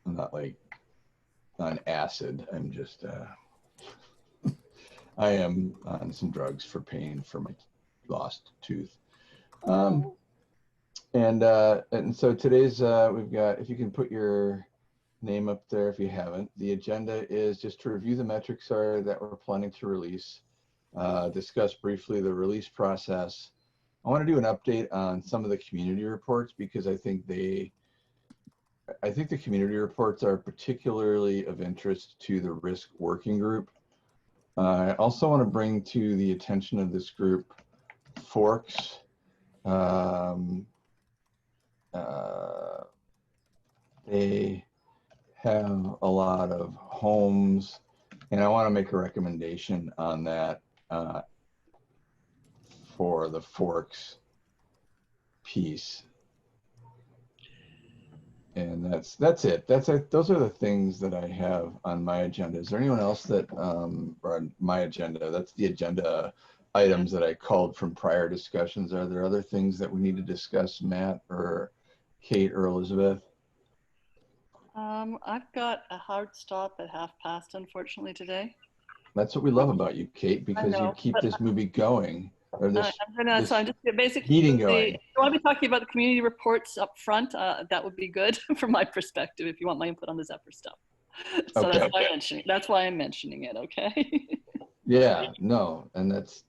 I'm not like on acid. I'm just, I am on some drugs for pain for my lost tooth. And so today's, we've got, if you can put your name up there if you haven't, the agenda is just to review the metrics that we're planning to release, discuss briefly the release process. I want to do an update on some of the community reports because I think the community reports are particularly of interest to the risk working group. I also want to bring to the attention of this group forks. They have a lot of homes, and I want to make a recommendation on that for the forks piece. And that's it. Those are the things that I have on my agenda. Is there anyone else that or on my agenda? That's the agenda items that I called from prior discussions. Are there other things that we need to discuss, Matt or Kate or Elizabeth? I've got a hard stop at past, unfortunately, today. That's what we love about you, Kate, because you keep this movie going. Or this, so I'm just basically meeting going. If you want to be talking about the community reports up front, that would be good from my perspective if you want my input on the Zephyr stuff. So okay. That's why I'm mentioning it, okay? Yeah, no, and that's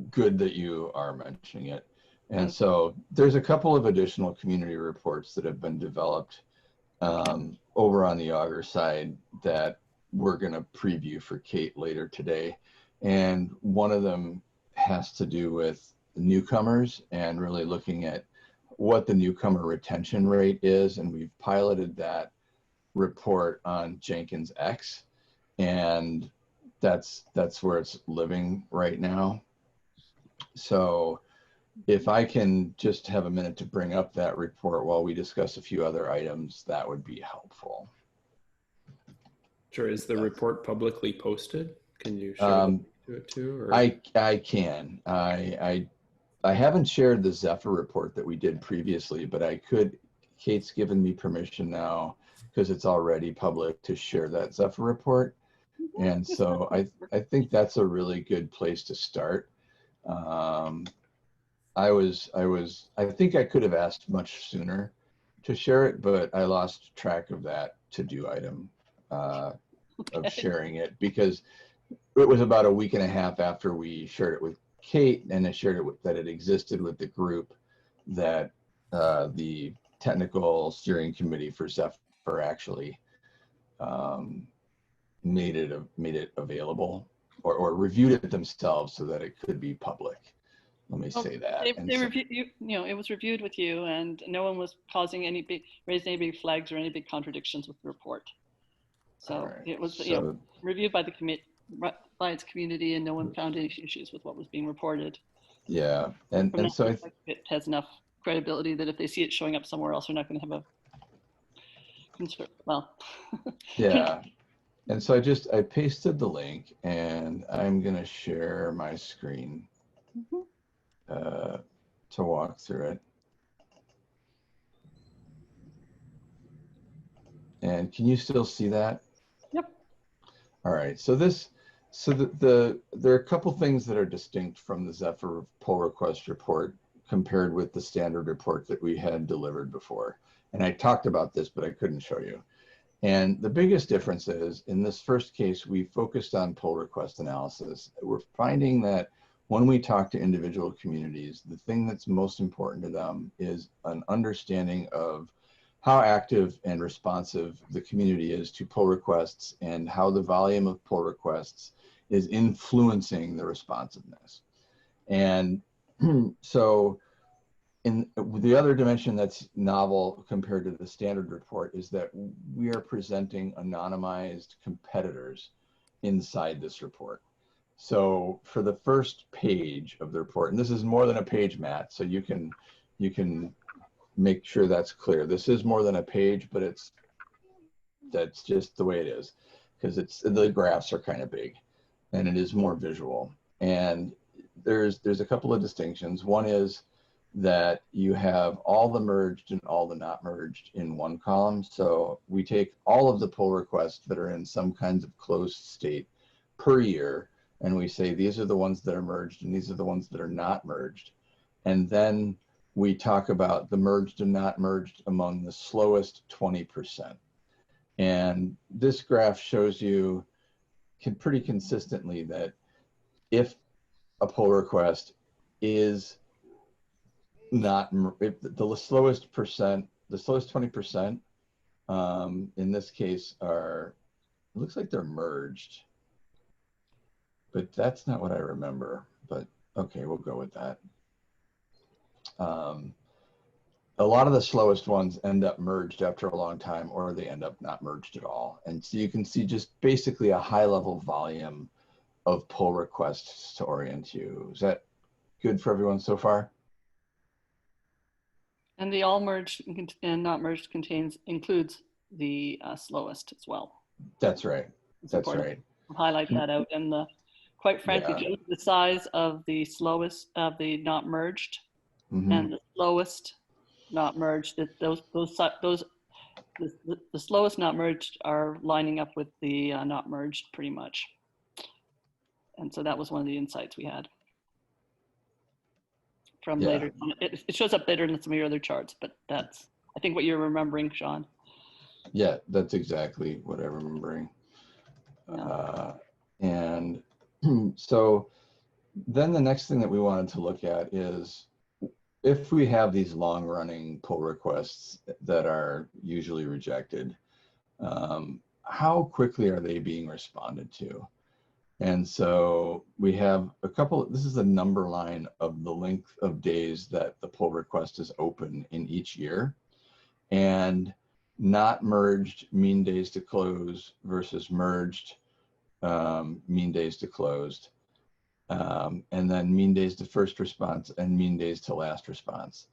good that you are mentioning it. And so there's a couple of additional community reports that have been developed over on the Augur side that we're going to preview for Kate later today. And one of them has to do with newcomers and really looking at what the newcomer retention rate is. And we've piloted that report on Jenkins X, and that's where it's living right now. So if I can just have a minute to bring up that report while we discuss a few other items, that would be helpful. Sure. Is the report publicly posted? Can you share it too? Or? I can. I haven't shared the Zephyr report that we did previously, but I could. Kate's given me permission now because it's already public to share that Zephyr report. And so I think that's a really good place to start. I think I could have asked much sooner to share it, but I lost track of that to-do item of sharing it because it was about a week and a half after we shared it with Kate, and I shared it that it existed with the group that the technical steering committee for Zephyr actually made it available or reviewed it themselves so that it could be public. Let me say that. They reviewed, it was reviewed with you, and no one was raising any big flags or any big contradictions with the report. So right. It was reviewed by by its community, and no one found any issues with what was being reported. Yeah, and so it has enough credibility that if they see it showing up somewhere else, they're not going to have a concern. Well, yeah. And so I pasted the link, and I'm going to share my screen to walk through it. And can you still see that? Yep. All right. So there are a couple things that are distinct from the Zephyr pull request report compared with the standard report that we had delivered before. And I talked about this, but I couldn't show you. And the biggest difference is, in this first case, we focused on pull request analysis. We're finding that when we talk to individual communities, the thing that's most important to them is an understanding of how active and responsive the community is to pull requests and how the volume of pull requests is influencing the responsiveness. And so the other dimension that's novel compared to the standard report is that we are presenting anonymized competitors inside this report. So for the first page of the report, and this is more than a page, Matt, so you can make sure that's clear. This is more than a page, but that's just the way it is, because the graphs are kind of big and it is more visual. And there's a couple of distinctions. One is that you have all the merged and all the not merged in one column. So we take all of the pull requests that are in some kinds of closed state per year, and we say these are the ones that are merged and these are the ones that are not merged. And then we talk about the merged and not merged among the slowest 20%. And this graph shows you pretty consistently that if a pull request is not, if the slowest 20% in this case are, it looks like they're merged, but that's not what I remember, but okay, we'll go with that. A lot of the slowest ones end up merged after a long time, or they end up not merged at all. And so you can see just basically a high level volume of pull requests to orient you. Is that good for everyone so far? And the all merged and not merged includes the slowest as well. That's right. That's right. Highlight that out. And quite frankly, if you look at the size of the slowest of the not merged and the slowest not merged, that the slowest not merged are lining up with the not merged pretty much. And so that was one of the insights we had from later. It shows up later in some of your other charts, but that's, I think, what you're remembering, Sean. Yeah, that's exactly what I'm remembering. And so then the next thing that we wanted to look at is, if we have these long running pull requests that are usually rejected, how quickly are they being responded to? And so we have a couple, this is a number line of the length of days that the pull request is open in each year, and not merged mean days to close versus merged mean days to closed. And then mean days to first response and mean days to last response.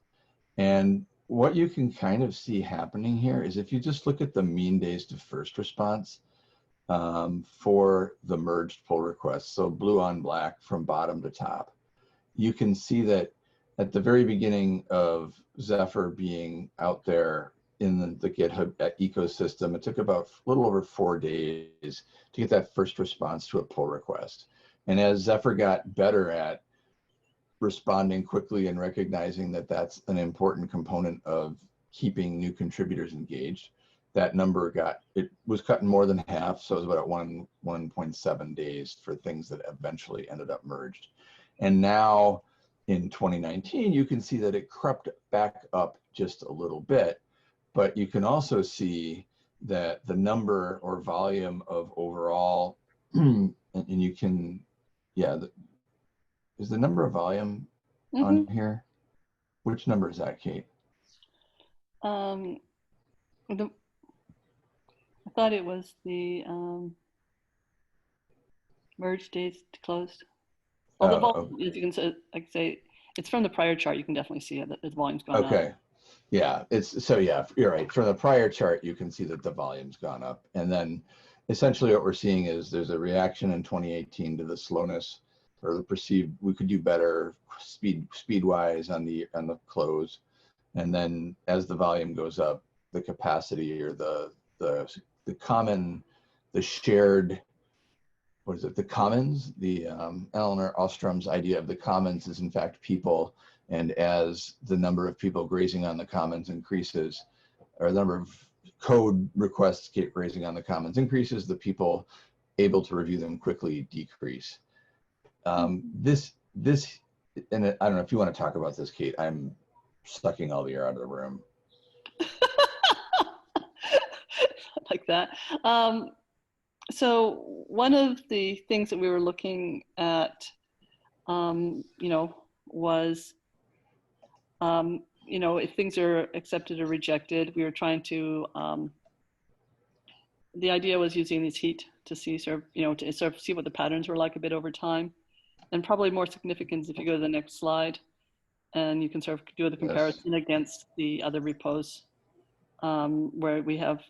And what you can kind of see happening here is, if you just look at the mean days to first response for the merged pull requests, so blue on black from bottom to top, you can see that at the very beginning of Zephyr being out there in the GitHub ecosystem, it took about a little over 4 days to get that first response to a pull request. And as Zephyr got better at responding quickly and recognizing that that's an important component of keeping new contributors engaged, that number was cut in more than half. So it was about 1.7 days for things that eventually ended up merged. And now in 2019, you can see that it crept back up just a little bit, but you can also see that the number or volume of overall, and you can, is the number of volume on here? Which number is that, Kate? I thought it was the merge days to closed. Well, the volume, as you can say, like say, it's from the prior chart. You can definitely see that the volume's gone up. Okay. Yeah, you're right. From the prior chart, you can see that the volume's gone up. And then essentially what we're seeing is there's a reaction in 2018 to the slowness, or the perceived, we could do better speed-wise on the close. And then as the volume goes up, the capacity, or the shared, what is it, the commons, Eleanor Ostrom's idea of the commons is in fact people. And as the number of people grazing on the commons increases, or the number of code requests grazing on the commons increases, the people able to review them quickly decrease. This, and I don't know if you want to talk about this, Kate. I'm sucking all the air out of the room. Like that. So one of the things that we were looking at, was, if things are accepted or rejected, we were trying to, the idea was using these heat to see to see what the patterns were like a bit over time. And probably more significant if you go to the next slide, and you can sort of do the comparison against the other repos, where we have,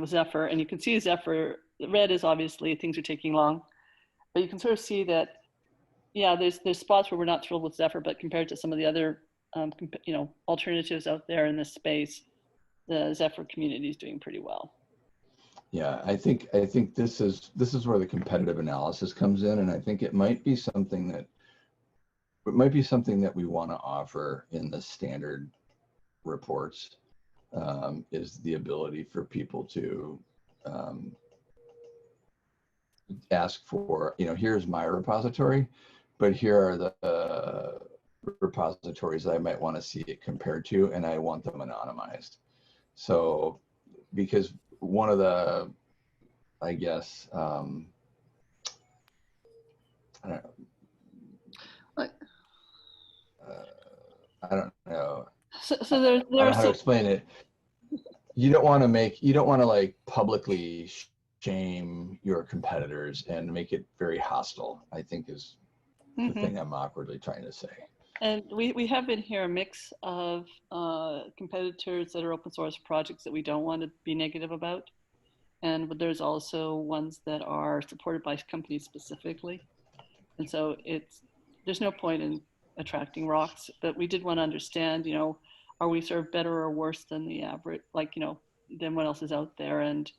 Zephyr, and you can see Zephyr, red is obviously things are taking long, but you can sort of see that, there's spots where we're not thrilled with Zephyr, but compared to some of the other alternatives out there in this space, the Zephyr community is doing pretty well. Yeah, I think this is where the competitive analysis comes in, and I think it might be something that we want to offer in the standard reports, is the ability for people to ask for, here's my repository, but here are the repositories that I might want to see it compared to, and I want them anonymized. So, because one of the, I guess, I don't know. I don't know. So there I don't know how to explain it. You don't want to like publicly shame your competitors and make it very hostile, I think is the thing I'm awkwardly trying to say. And we have in here a mix of competitors that are open source projects that we don't want to be negative about. And there's also ones that are supported by companies specifically. And so there's no point in attracting rocks, but we did want to understand, are we sort of better or worse than the average, than what else is out there? And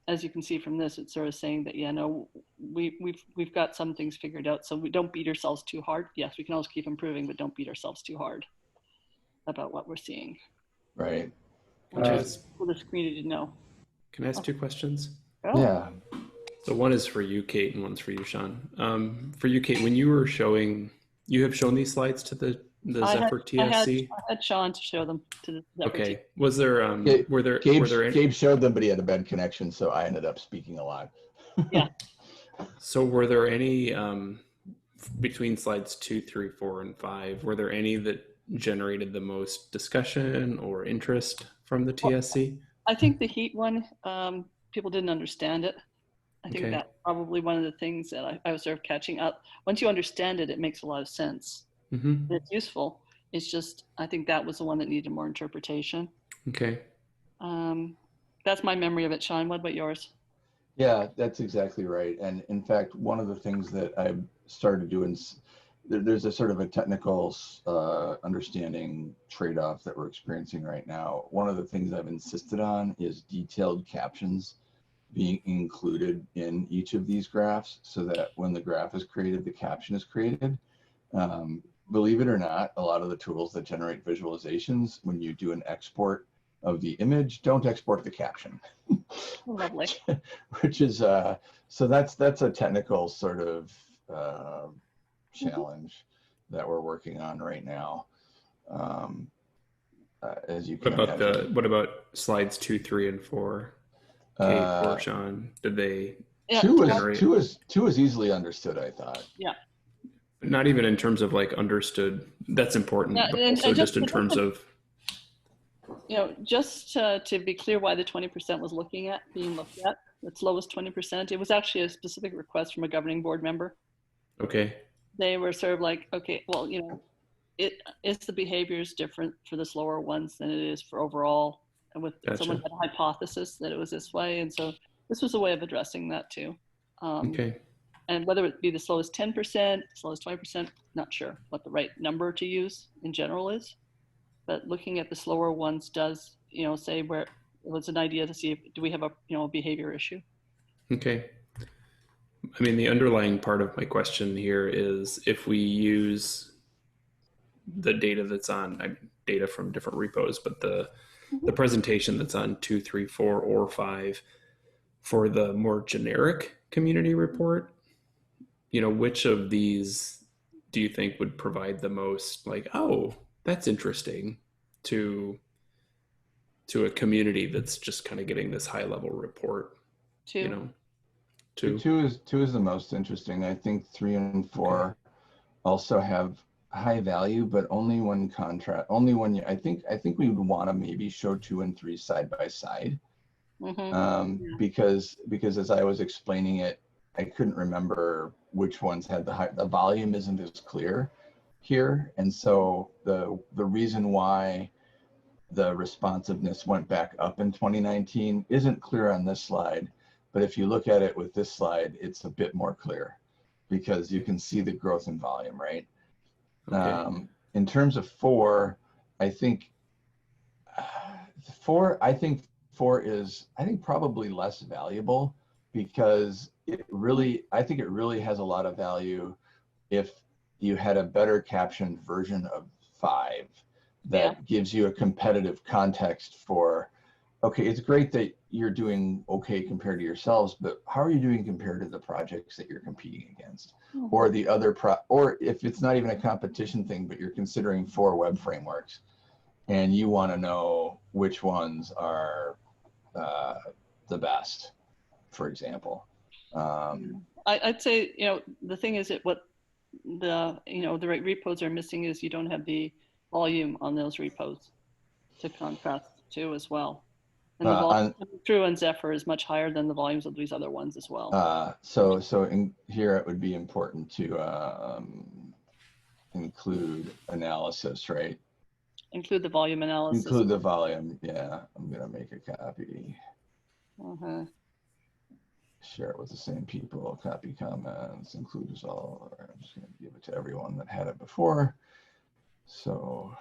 as you can see from this, it's sort of saying that, we've got some things figured out, so we don't beat ourselves too hard. Yes, we can always keep improving, but don't beat ourselves too hard about what we're seeing. Right. Which is for this community to know. Can I ask 2 questions? Oh. Yeah. So one is for you, Kate, and one's for you, Sean. For you, Kate, when you were you have shown these slides to the Zephyr TSC? I had Sean to show them to the Zephyr TSC. Okay. Was there, were there any... Gabe showed them, but he had a bad connection, so I ended up speaking a lot. Yeah. So were there any, between slides 2, 3, 4, and 5, were there any that generated the most discussion or interest from the TSC? I think the heat one, people didn't understand it. I think that's probably one of the things that I was sort of catching up. Once you understand it, it makes a lot of sense. It's useful. It's just, I think that was the one that needed more interpretation. Okay. That's my memory of it. Sean, what about yours? Yeah, that's exactly right. And in fact, one of the things that I started doing, there's a sort of a technical understanding trade-off that we're experiencing right now. One of the things I've insisted on is detailed captions being included in each of these graphs, so that when the graph is created, the caption is created. Believe it or not, a lot of the tools that generate visualizations, when you do an export of the image, don't export the caption. Lovely. Which is, so that's a technical sort of challenge that we're working on right now. As you can imagine. What about slides 2, 3, and 4? Kate or Sean, did they? Yeah, two is easily understood, I thought. Yeah. Not even in terms of like understood. That's important, but also just in terms of. Just to be clear, why the 20% was being looked at. Its lowest 20%. It was actually a specific request from a governing board member. Okay. They were sort of like, okay, well, the behavior is different for the slower ones than it is for overall. And someone had a hypothesis that it was this way, and so this was a way of addressing that too. And whether it be the slowest 10%, slowest 20%, not sure what the right number to use in general is. But looking at the slower ones does, say where it was an idea to see do we have a behavior issue. Okay. I mean, the underlying part of my question here is if we use the data that's on data from different repos, but the presentation that's on 2, 3, 4, or 5 for the more generic community report, which of these do you think would provide the most that's interesting to a community that's just kind of getting this high level report? Two. Two is the most interesting. I think 3 and 4 also have high value, but only when I think we would want to maybe show 2 and 3 side by side. Because as I was explaining it, I couldn't remember which ones had the volume isn't as clear here. And so the reason why the responsiveness went back up in 2019 isn't clear on this slide, but if you look at it with this slide, it's a bit more clear because you can see the growth in volume, right? in terms of 4, I think 4 is probably less valuable, because I think it really has a lot of value if you had a better captioned version of 5 that gives you a competitive context for, okay, it's great that you're doing okay compared to yourselves, but how are you doing compared to the projects that you're competing against? Or the other or if it's not even a competition thing, but you're considering 4 web frameworks and you want to know which ones are the best, for example. I'd say, the thing is that what the right repos are missing is you don't have the volume on those repos to contrast to as well. And the volume true on Zephyr is much higher than the volumes of these other ones as well. So in here, it would be important to include analysis, right? Include the volume analysis. Include the volume, yeah. I'm gonna make a copy. Share it with the same people, copy comments, include us all. I'm just gonna give it to everyone that had it before. So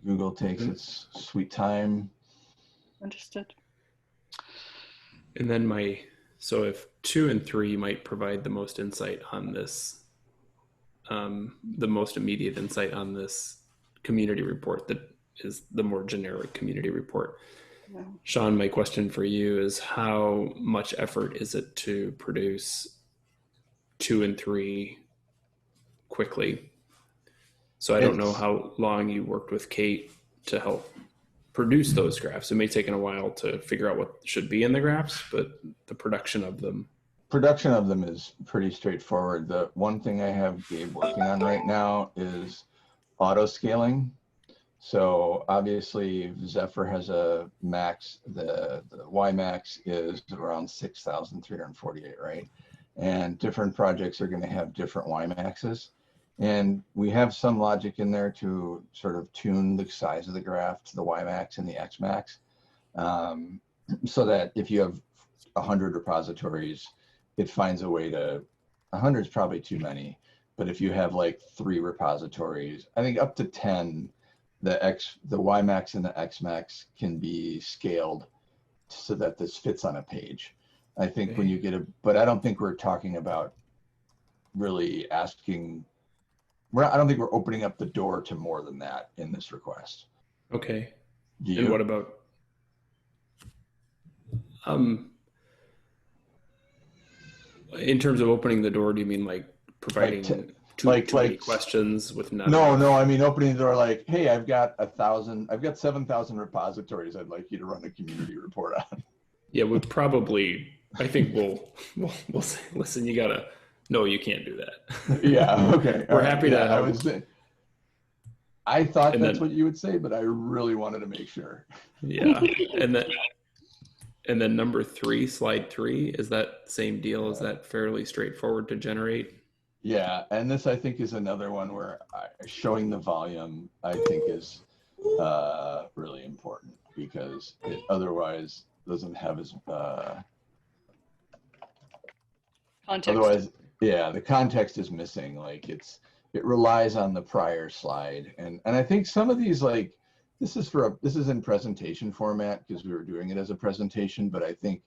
Google takes its sweet time. Understood. And then so if 2 and 3 might provide the most insight on this, the most immediate insight on this community report that is the more generic community report. Yeah. Sean, my question for you is, how much effort is it to produce 2 and 3 quickly? So I don't know how long you worked with Kate to help produce those graphs. It may take a while to figure out what should be in the graphs, but the production of them is pretty straightforward. The one thing I have Gabe working on right now is auto scaling. So obviously Zephyr has a max, the Y max is around 6,348, right? And different projects are going to have different Y maxes. And we have some logic in there to sort of tune the size of the graph to the Y max and the X max, so that if you have 100 repositories, it finds a way to, 100 is probably too many, but if you have like 3 repositories, I think up to 10, the Y max and the X max can be scaled so that this fits on a page. I think when you get but I don't think we're talking about really asking, I don't think we're opening up the door to more than that in this request. Okay. And what about, in terms of opening the door, do you mean like providing too many questions with none? No, I mean opening the door like, hey, I've got 7,000 repositories I'd like you to run a community report on. Yeah, I think we'll say, listen, no, you can't do that. Yeah, okay. We're happy to help. I thought that's what you would say, but I really wanted to make sure. Yeah, and then number 3, slide 3, is that same deal? Is that fairly straightforward to generate? Yeah, and this I think is another one where showing the volume I think is really important, because it otherwise doesn't have as context. Otherwise, yeah, the context is missing. Like it relies on the prior slide, and I think some of these, like this is in presentation format because we were doing it as a presentation, but I think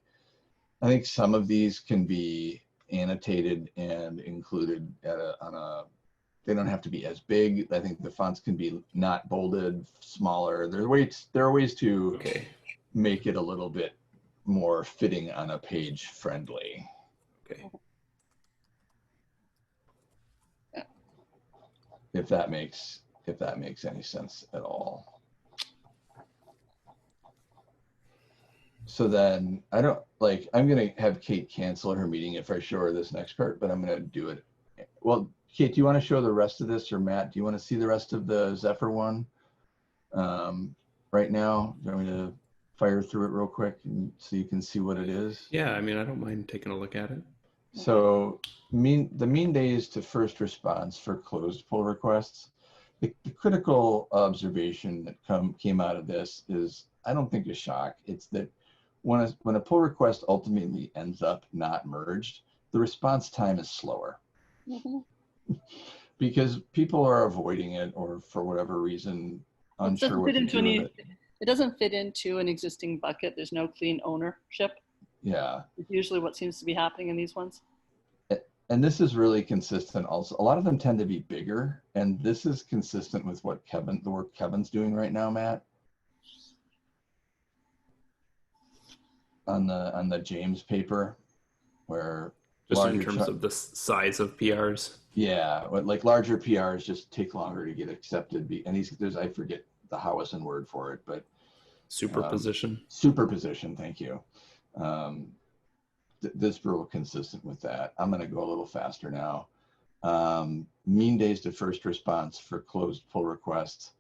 some of these can be annotated and included they don't have to be as big. I think the fonts can be not bolded, smaller. There are ways to make it a little bit more fitting on a page friendly. Okay. If that makes any sense at all. So then I'm going to have Kate cancel her meeting if I show her this next part, but I'm going to do it. Well, Kate, do you want to show the rest of this, or Matt, do you want to see the rest of the Zephyr one right now? Do you want me to fire through it real quick so you can see what it is? Yeah, I mean, I don't mind taking a look at it. So the mean days to first response for closed pull requests, the critical observation that came out of this is, I don't think a shock. It's that when a pull request ultimately ends up not merged, the response time is slower. because people are avoiding it, or for whatever reason, unsure what to do with it. It doesn't fit into an existing bucket. There's no clean ownership. Yeah. It's usually what seems to be happening in these ones. And this is really consistent also. A lot of them tend to be bigger, and this is consistent with what the work Kevin's doing right now, Matt. On the James paper, where just in terms of the size of PRs. Yeah, like larger PRs just take longer to get accepted. And there's, I forget the Howison word for it, but superposition. Superposition, thank you. This real consistent with that. I'm going to go a little faster now. Mean days to first response for closed pull requests.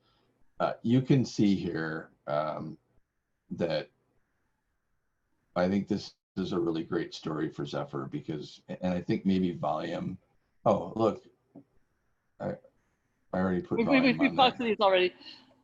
You can see here that I think this is a really great story for Zephyr because, and I think maybe volume. Oh, look, I already put volume we've talked to these already.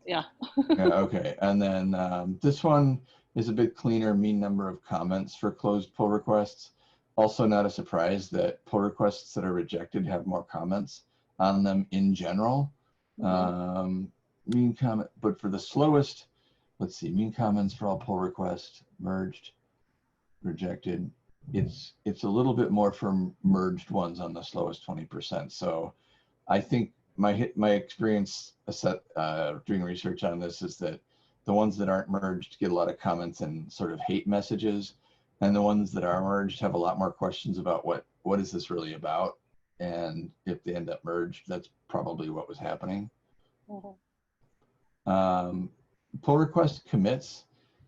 Yeah. Yeah. Okay. And then this one is a bit cleaner, mean number of comments for closed pull requests. Also not a surprise that pull requests that are rejected have more comments on them in general. Mm-hmm. Mean comment, but for the slowest, let's see, mean comments for all pull requests, merged, rejected. It's a little bit more for merged ones on the slowest 20%. So I think my experience doing research on this is that the ones that aren't merged get a lot of comments and sort of hate messages, and the ones that are merged have a lot more questions about what is this really about, and if they end up merged, that's probably what was happening. Mm-hmm. Pull request commits.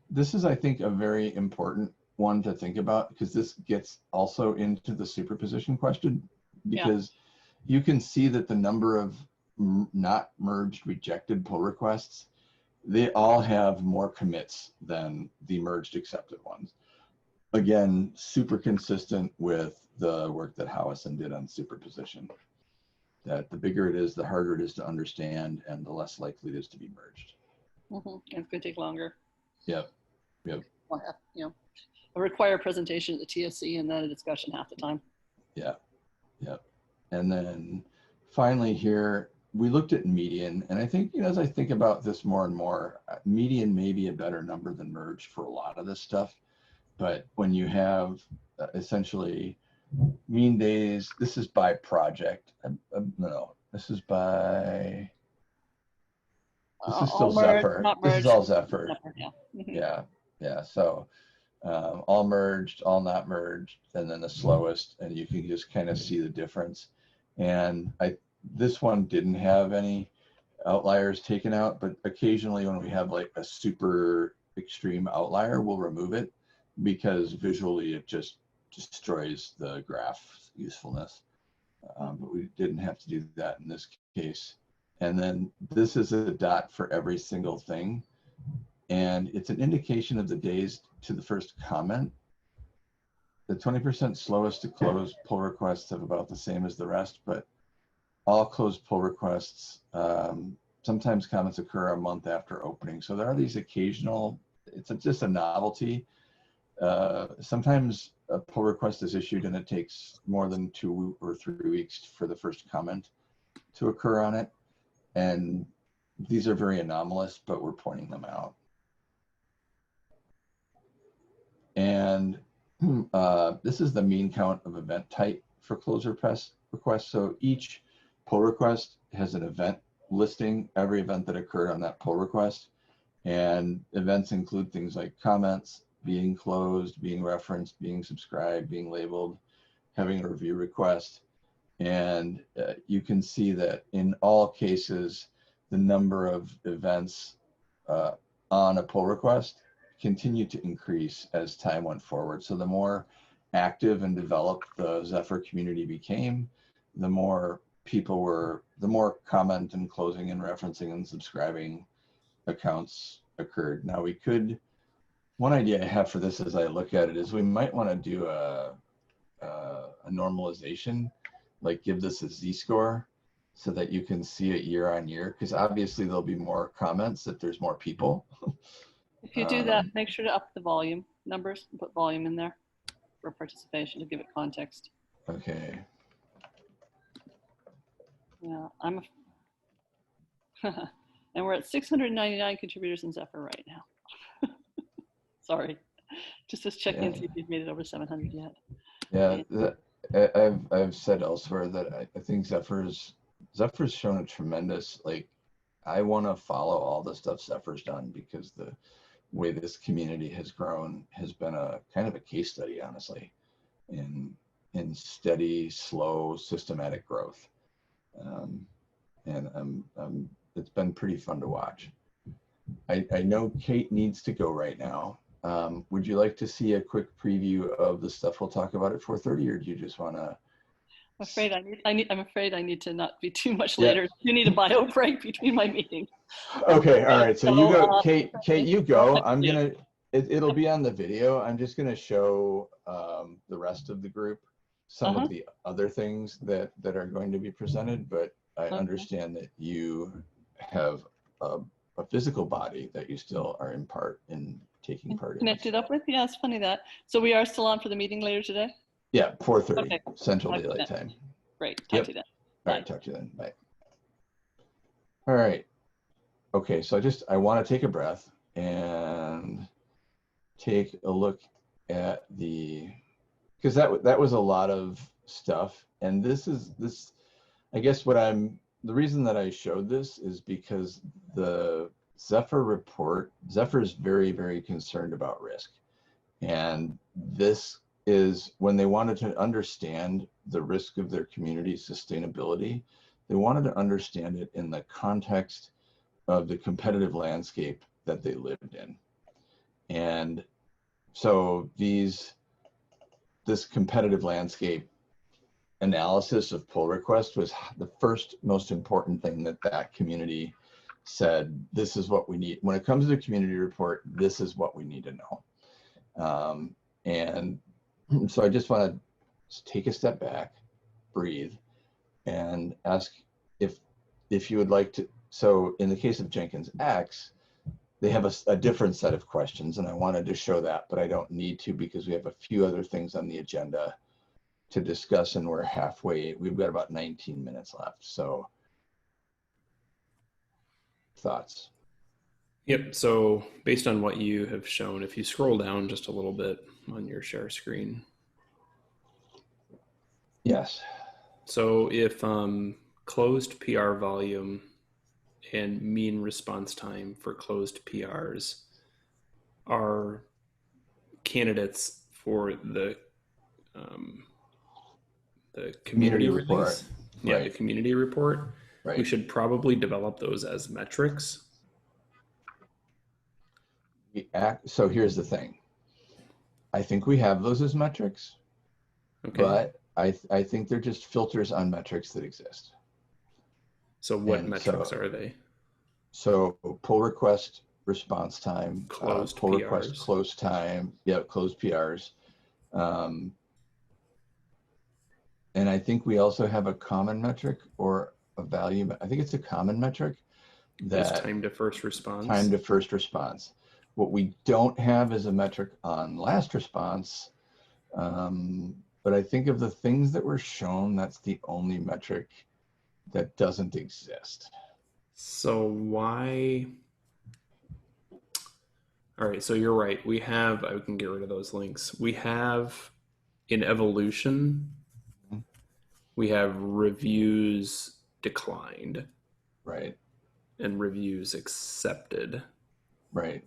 This is, I think, a very important one to think about because this gets also into the superposition question because you can see that the number of not merged rejected pull requests, they all have more commits than the merged accepted ones. Again, super consistent with the work that Howison did on superposition, that the bigger it is, the harder it is to understand and the less likely it is to be merged. Mm-hmm. It's going to take longer. Yep. Require a presentation at the TSC and then a discussion half the time. Yeah. And then finally here, we looked at median, and I think, as I think about this more and more, median may be a better number than merge for a lot of this stuff. But when you have essentially mean days, this is by project. No, this is by, this is still Zephyr. This is all Zephyr. Yeah. Mm-hmm. Yeah. So all merged, all not merged, and then the slowest, and you can just kind of see the difference. And this one didn't have any outliers taken out, but occasionally when we have like a super extreme outlier, we'll remove it because visually it just destroys the graph's usefulness. But we didn't have to do that in this case. And then this is a dot for every single thing. And it's an indication of the days to the first comment. The 20% slowest to close pull requests have about the same as the rest, but all closed pull requests, sometimes comments occur a month after opening. So there are these occasional, it's just a novelty. Sometimes a pull request is issued and it takes more than 2 or 3 weeks for the first comment to occur on it. And these are very anomalous, but we're pointing them out. And this is the mean count of event type for close requests. So each pull request has an event listing, every event that occurred on that pull request. And events include things like comments, being closed, being referenced, being subscribed, being labeled, having a review request. And you can see that in all cases, the number of events on a pull request continue to increase as time went forward. So the more active and developed the Zephyr community became, the more people were, the more comment and closing and referencing and subscribing accounts occurred. Now we could, one idea I have for this as I look at it is we might want to do a normalization, like give this a z-score so that you can see it year on year, because obviously there'll be more comments if there's more people. If you do that, make sure to up the volume numbers and put volume in there for participation to give it context. Okay. Yeah, and we're at 699 contributors in Zephyr right now. Sorry, just checking to see if you've made it over 700 yet. Yeah, I've said elsewhere that I think Zephyr's shown a tremendous, like, I want to follow all the stuff Zephyr's done, because the way this community has grown has been a kind of a case study, honestly, in steady, slow, systematic growth. And it's been pretty fun to watch. I know Kate needs to go right now. Would you like to see a quick preview of the stuff we'll talk about at 4:30, or do you just want to? I'm afraid I need to not be too much later. You need a bio break between my meetings. Okay, all right. So you go, Kate. Kate, you go. I'm gonna. It'll be on the video. I'm just gonna show the rest of the group some of the other things that are going to be presented. But I understand that you have a physical body that you still are in taking part in. Connected up with? Yeah, it's funny that. So we are still on for the meeting later today? Yeah, 4:30 Central Daylight Time. Great. Talk to you then. All right, talk to you then. Bye. All right. Okay, so I want to take a breath and take a look at because that was a lot of stuff, and this I guess the reason that I showed this is because the Zephyr report, Zephyr is very, very concerned about risk, and this is when they wanted to understand the risk of their community's sustainability, they wanted to understand it in the context of the competitive landscape that they lived in. And so this competitive landscape analysis of pull request was the first most important thing that community said, this is what we need. When it comes to the community report, this is what we need to know. And so I just want to take a step back, breathe, and ask if you would like to. So in the case of Jenkins X, they have a different set of questions, and I wanted to show that, but I don't need to because we have a few other things on the agenda to discuss, and we're halfway. We've got about 19 minutes left. So thoughts? Yep. So based on what you have shown, if you scroll down just a little bit on your share screen. Yes. So if closed PR volume and mean response time for closed PRs are candidates for the community release, right. The community report, right. We should probably develop those as metrics. So here's the thing. I think we have those as metrics, but I think they're just filters on metrics that exist. So what metrics are they? So pull request response time, closed pull PRs. Request close time, closed PRs. And I think we also have a common metric or a value. I think it's a common metric. That's time to first response. Time to first response. What we don't have is a metric on last response. But I think of the things that were shown, that's the only metric that doesn't exist. So why? All right, so you're right. I can get rid of those links. We have in evolution, we have reviews declined. Right. And reviews accepted. Right.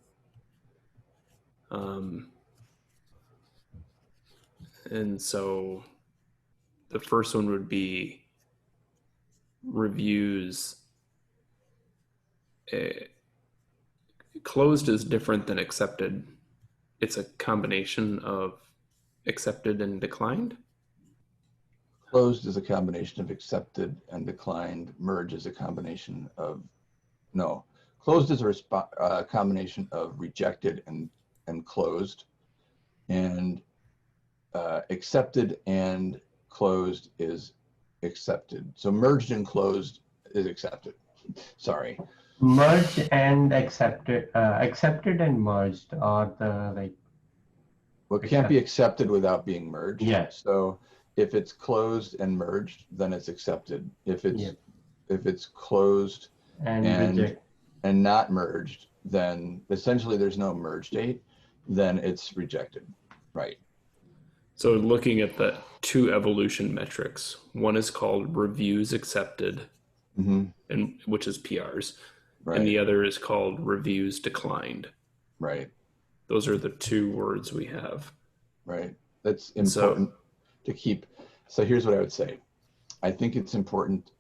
And so the first one would be reviews. Closed is different than accepted. It's a combination of accepted and declined. Closed is a combination of accepted and declined. Merge is a combination of, no. Closed is a combination of rejected and closed, and accepted and closed is accepted. So merged and closed is accepted. Sorry. Merged and accepted, accepted and merged are the like. Well, it can't be accepted without being merged. Yeah. So if it's closed and merged, then it's accepted. If it's closed and not merged, then essentially there's no merge date, then it's rejected, right? So looking at the two evolution metrics, one is called reviews accepted, and which is PRs, and the other is called reviews declined. Right. Those are the two words we have. Right. That's important to keep. So here's what I would say. I think it's important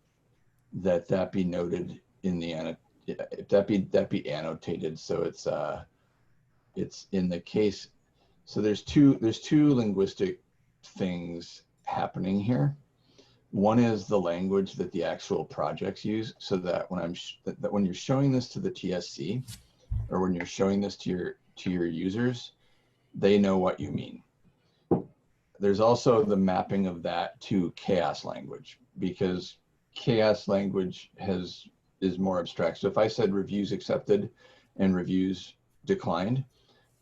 that be noted in the that be annotated, so it's in the case. So there's two linguistic things happening here. One is the language that the actual projects use, so that when you're showing this to the TSC, or when you're showing this to your users, they know what you mean. There's also the mapping of that to CHAOSS language, because CHAOSS language is more abstract. So if I said reviews accepted and reviews declined,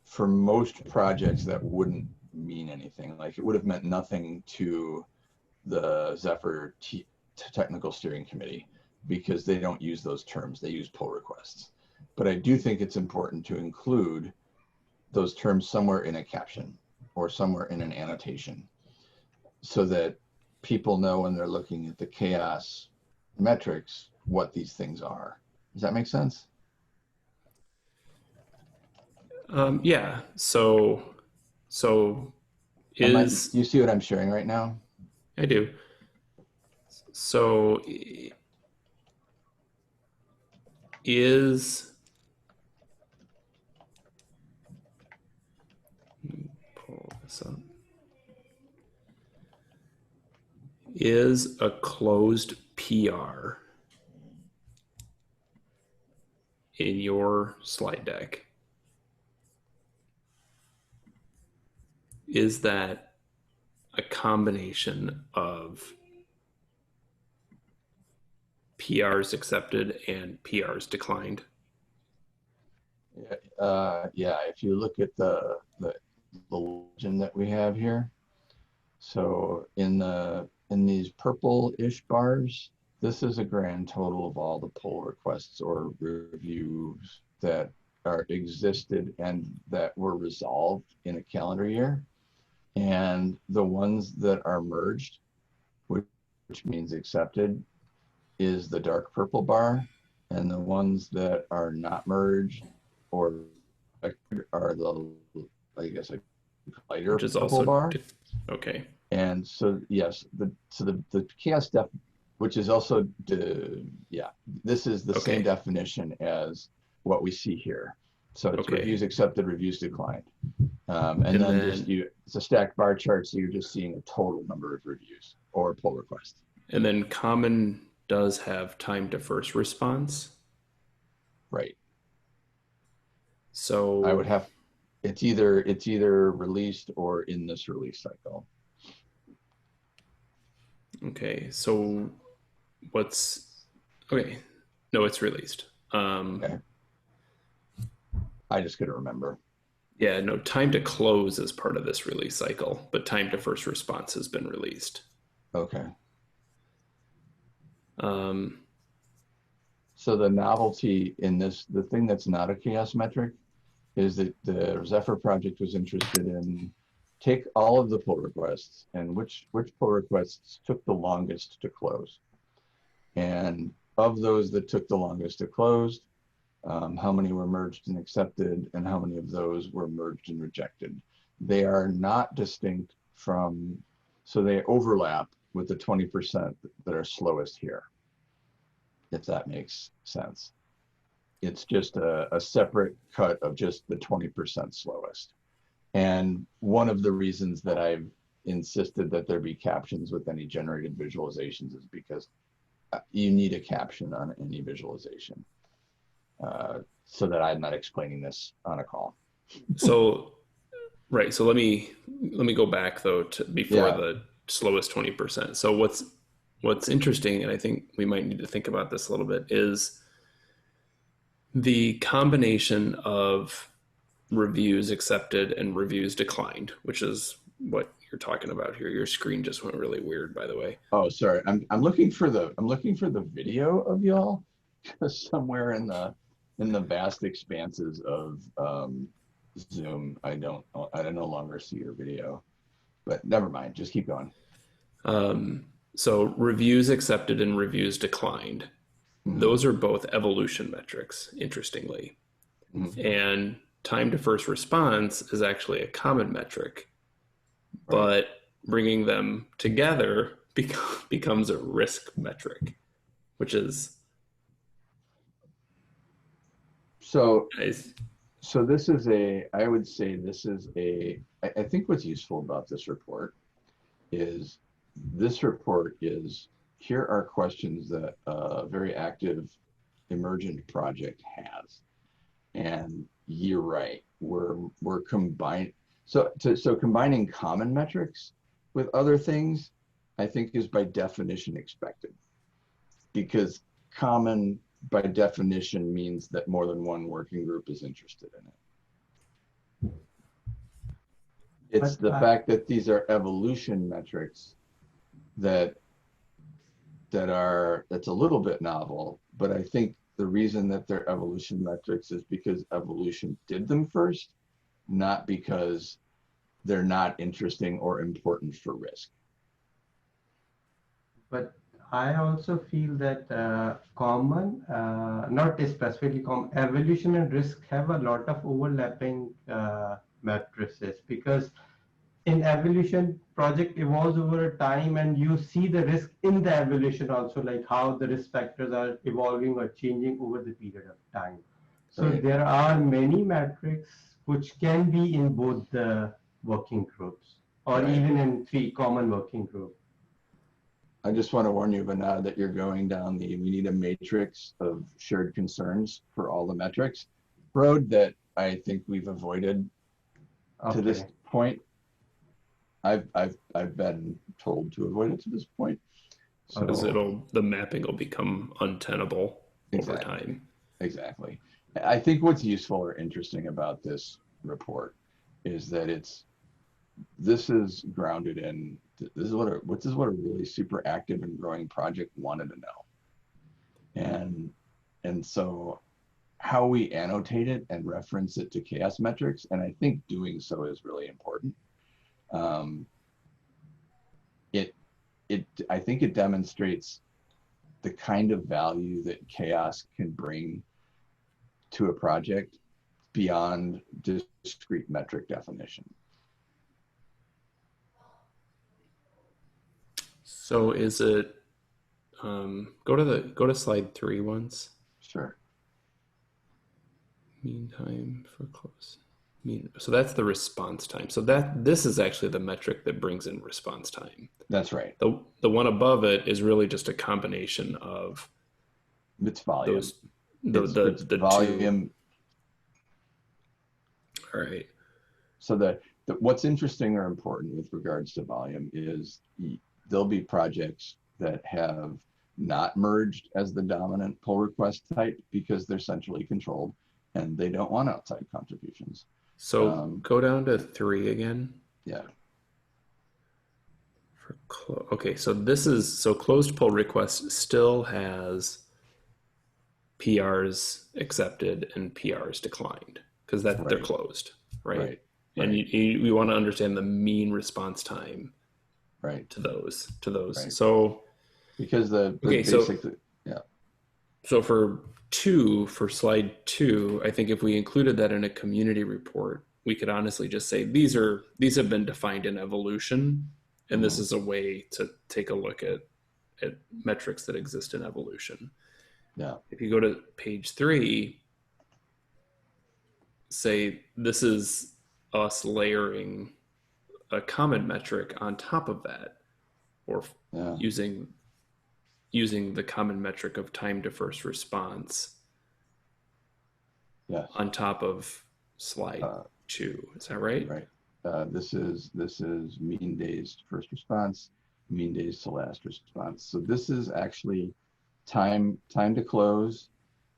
for most projects that wouldn't mean anything. Like, it would have meant nothing to the Zephyr technical steering committee, because they don't use those terms. They use pull requests. But I do think it's important to include those terms somewhere in a caption or somewhere in an annotation, so that people know when they're looking at the CHAOSS metrics what these things are. Does that make sense? Yeah. So is you see what I'm sharing right now? I do. So is pull this up. Is a closed PR in your slide deck, is that a combination of PRs accepted and PRs declined? Yeah, if you look at the legend that we have here, so in these purple-ish bars, this is a grand total of all the pull requests or reviews that existed and that were resolved in a calendar year. And the ones that are merged, which means accepted, is the dark purple bar. And the ones that are not merged or are the, I guess, a lighter Which is purple also bar. Okay. And so, yes, the CHAOSS def, which is also this is the same definition as what we see here. So it's reviews accepted, reviews declined. And then it's a stacked bar chart, so you're just seeing a total number of reviews or pull requests. And then common does have time to first response. Right. So I would have, it's either released or in this release cycle. Okay, so no, it's released. Okay. I just couldn't remember. Yeah, no, time to close is part of this release cycle, but time to first response has been released. Okay. So the novelty in this, the thing that's not a CHAOSS metric, is that the Zephyr project was interested in take all of the pull requests and which pull requests took the longest to close. And of those that took the longest to close, how many were merged and accepted, and how many of those were merged and rejected. They are not distinct from, so they overlap with the 20% that are slowest here, if that makes sense. It's just a separate cut of just the 20% slowest. And one of the reasons that I've insisted that there be captions with any generated visualizations is because you need a caption on any visualization, so that I'm not explaining this on a call. So, right. So let me go back though to before the slowest 20%. So what's interesting, and I think we might need to think about this a little bit, is the combination of reviews accepted and reviews declined, which is what you're talking about here. Your screen just went really weird, by the way. Oh, sorry. I'm looking for the video of y'all somewhere in the vast expanses of Zoom. I no longer see your video, but never mind. Just keep going. So reviews accepted and reviews declined. Mm-hmm. Those are both evolution metrics, interestingly. Mm-hmm. And time to first response is actually a common metric, Right. but bringing them together becomes a risk metric, which is so nice. So this is I would say this is I think what's useful about this report is here are questions that a very active emergent project has. And you're right, we're combining, so combining common metrics with other things, I think is by definition expected, because common by definition means that more than one working group is interested in it. It's the fact that these are evolution metrics that's a little bit novel, but I think the reason that they're evolution metrics is because evolution did them first, not because they're not interesting or important for risk. But I also feel that common, not specifically common, evolution and risk have a lot of overlapping matrices, because in evolution, project evolves over a time, and you see the risk in the evolution also, like how the risk factors are evolving or changing over the period of time. So Right. there are many metrics which can be in both the working groups, or Right. even in 3 common working groups. I just want to warn you, Vinod, that you're going down we need a matrix of shared concerns for all the metrics road that I think we've avoided to this point. I've been told to avoid it to this point. So because the mapping will become untenable over time. Exactly. I think what's useful or interesting about this report is that this is grounded in, this is what a really super active and growing project wanted to know. And so how we annotate it and reference it to CHAOSS metrics, and I think doing so is really important. I think it demonstrates the kind of value that CHAOSS can bring to a project beyond discrete metric definition. So is it, go to slide 3 once. Sure. Mean time for close. So that's the response time. So this is actually the metric that brings in response time. That's right. The one above it is really just a combination of its volume. The volume. Two. All right. So what's interesting or important with regards to volume is there'll be projects that have not merged as the dominant pull request type because they're centrally controlled and they don't want outside contributions. So go down to 3 again. Yeah. Okay, so closed pull request still has PRs accepted and PRs declined because they're closed, right? And you want to understand the mean response time, right, to those. Right. So because So for slide 2, I think if we included that in a community report, we could honestly just say these have been defined in evolution, and this is a way to take a look at metrics that exist in evolution. Yeah. If you go to page 3, say this is us layering a common metric on top of that, or using the common metric of time to first response on top of slide 2. Is that right? Right. This is mean days to first response, mean days to last response. So this is actually time to close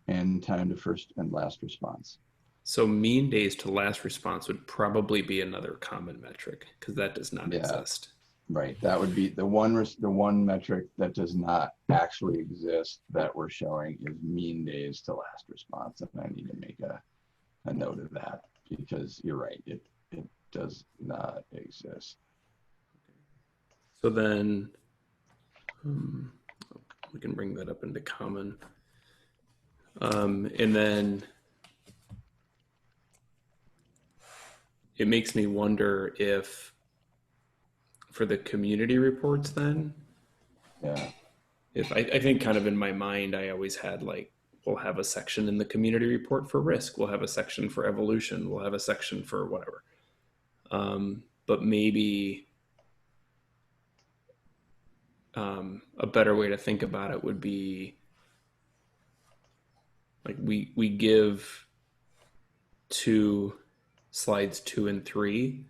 and time to first and last response. So mean days to last response would probably be another common metric because that does not exist. Right. That would be the one metric that does not actually exist that we're showing is mean days to last response. And I need to make a note of that because you're right. It does not exist. So then we can bring that up into common. And then it makes me wonder if for the community reports then, if I think kind of in my mind, I always had like, we'll have a section in the community report for risk. We'll have a section for evolution. We'll have a section for whatever. But maybe a better way to think about it would be like we give to slides 2 and 3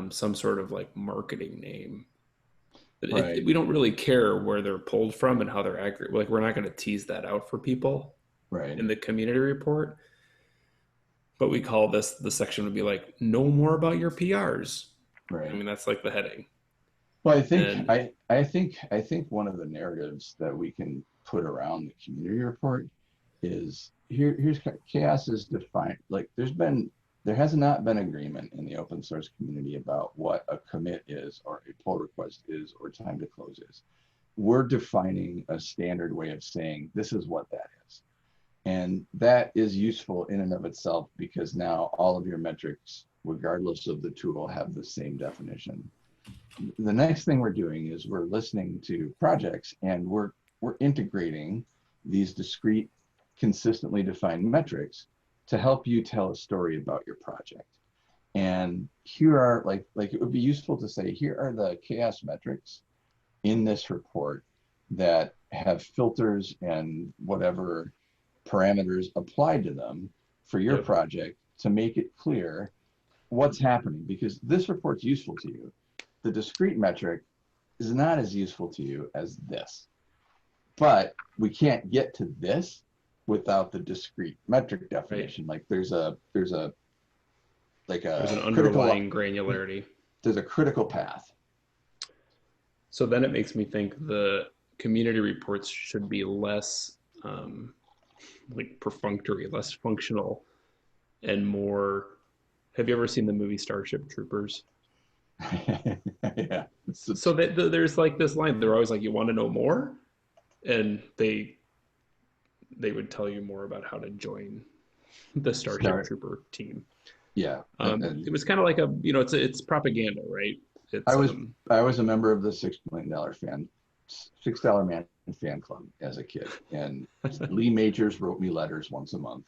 some sort of like marketing name. Right. We don't really care where they're pulled from and how they're accurate. Like we're not going to tease that out for people in the community report. But we call this, the section would be like, know more about your PRs. Right. I mean, that's like the heading. Well, I think I think one of the narratives that we can put around the community report is here's CHAOSS is defined. Like there has not been agreement in the open source community about what a commit is or a pull request is or time to close is. We're defining a standard way of saying this is what that is. And that is useful in and of itself because now all of your metrics, regardless of the tool, have the same definition. The next thing we're doing is we're listening to projects and we're integrating these discrete, consistently defined metrics to help you tell a story about your project. And here are like it would be useful to say, here are the CHAOSS metrics in this report that have filters and whatever parameters applied to them for your project to make it clear what's happening, because this report's useful to you. The discrete metric is not as useful to you as this, but we can't get to this without the discrete metric definition. Like there's an underlying granularity. There's a critical path. So then it makes me think the community reports should be less like perfunctory, less functional, and more. Have you ever seen the movie Starship Troopers? Yeah. So there's like this line. They're always like, "You want to know more," and they would tell you more about how to join the Starship Trooper team. Yeah. It was kind of like a, it's propaganda, right? I was a member of the $6 million $6 Man fan club as a kid, and Lee Majors wrote me letters once a month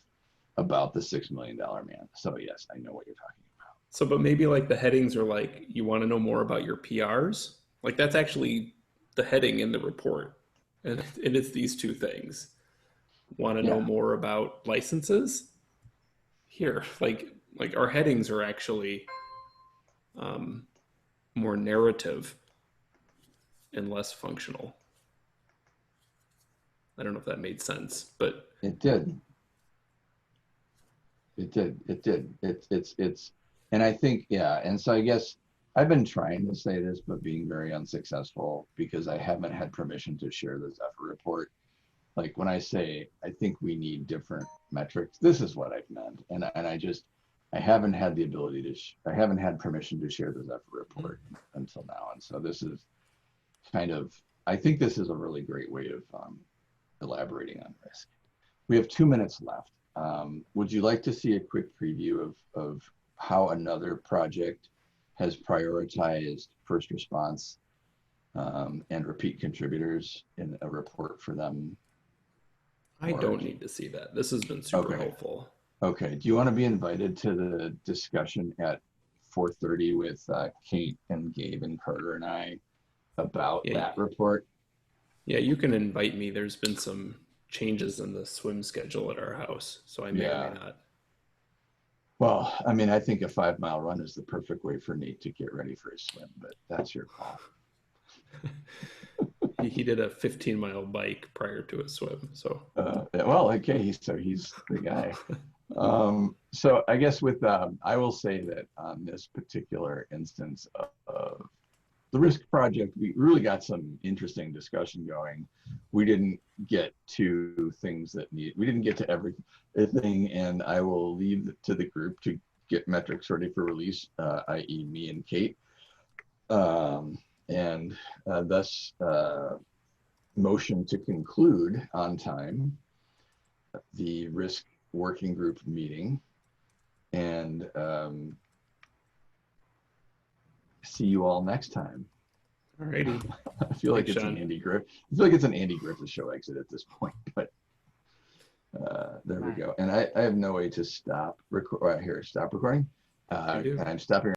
about the $6 million man. So yes, I know what you're talking about. So, but maybe like the headings are like, you want to know more about your PRs? Like that's actually the heading in the report. And it's these two things. Want to know more about licenses? Here, like our headings are actually more narrative and less functional. I don't know if that made sense, but it did. It's and I think, and so I guess I've been trying to say this, but being very unsuccessful because I haven't had permission to share the Zephyr report. Like when I say, I think we need different metrics, this is what I've meant. And I haven't had the ability I haven't had permission to share the Zephyr report until now. And so this is kind of, I think this is a really great way of elaborating on risk. We have 2 minutes left. Would you like to see a quick preview of how another project has prioritized first response and repeat contributors in a report for them? I don't need to see that. This has been super helpful. Okay. Do you want to be invited to the discussion at 4:30 with Kate and Gabe and Carter and I about that report? Yeah, you can invite me. There's been some changes in the swim schedule at our house, so I may or may not. Well, I mean, I think a 5-mile run is the perfect way for Nate to get ready for his swim, but that's your call. He did a 15-mile bike prior to a swim, so. Well, okay, so he's the guy. So I guess with, I will say that on this particular instance of the risk project, we really got some interesting discussion going. We didn't get to things that we didn't get to everything, and I will leave it to the group to get metrics ready for release, i.e. me and Kate. And thus motion to conclude on time the risk working group meeting, and see you all next time. Alrighty. I feel like Thanks, it's Sean. an Andy Griffith. I feel like it's an Andy Griffith show exit at this point, but there we go. And I have no way to stop record here. Stop recording. You do. I'm stopping.